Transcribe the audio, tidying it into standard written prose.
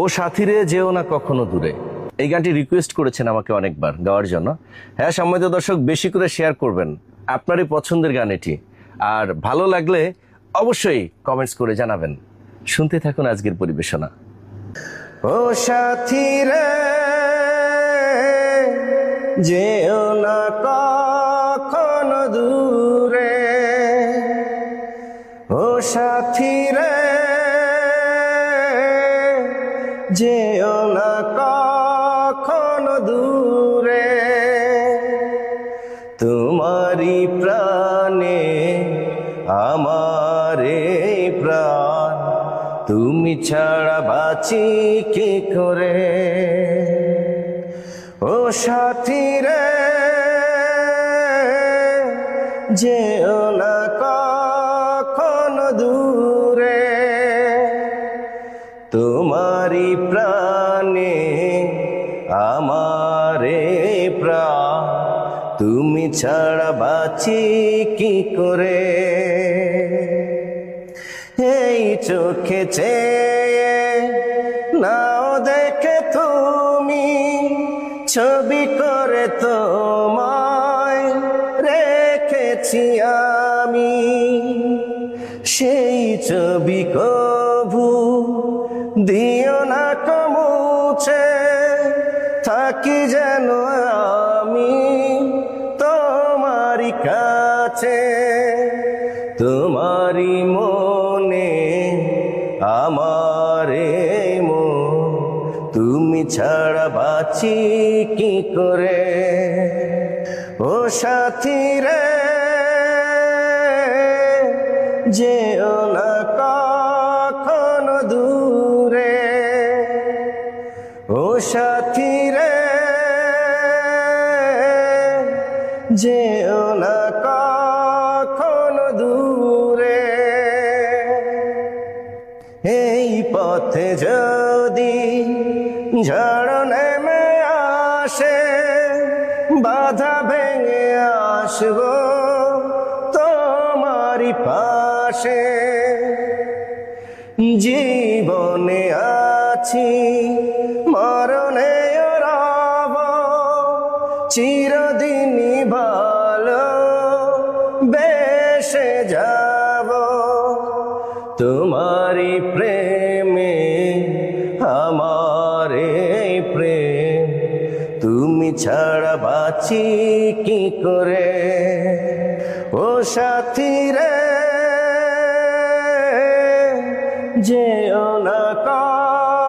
ও সাথীরে যেও না কখনো দূরে, এই গানটি রিকোয়েস্ট করেছেন আমাকে অনেকবার গাওয়ার জন্য। হ্যাঁ সম্মানিত দর্শক, বেশি করে শেয়ার করবেন, আপনারই পছন্দের গান এটি। আর ভালো লাগলে অবশ্যই কমেন্টস করে জানাবেন। শুনতে থাকুন আজকের পরিবেশনা। ও সাথীরে যেও না কখনো দূরে, ও সাথীরে যেও না কখনো দূরে, তোমারি প্রাণে আমার এই প্রাণ, তুমি ছাড়া বাঁচি কি করে। ও সাথীরে যেও না কখনো দূরে, তোমারি প্রাণে আমার এই প্রাণ, তুমি ছাড়া বাঁচি কি করে। এই চোখে চেয়ে নাও দেখে তুমি, ছবি করে তোমায় রেখেছি আমি, সেই ছবি কভু দিও না মুছে, থাকি যেন আমি তোমারি কাছে। তোমারি মনে আমার এই মন, তুমি ছাড়া বাঁচি কি করে। ও সাথীরে যেও না কখনো দূরে, ও সাথীরে যেও না কখনো দূরে। এই পথে যদি ঝড় নেমে আসে, বাধা ভেঙে আসবো তোমারি পাশে। জীবনে আছি মরণে রব, চিরদিনই ভালো বেসে যাব। তোমারি প্রেমে আমার এই প্রেম, তুমি ছাড়া বাঁচি কি করে। ও সাথীরে যেও না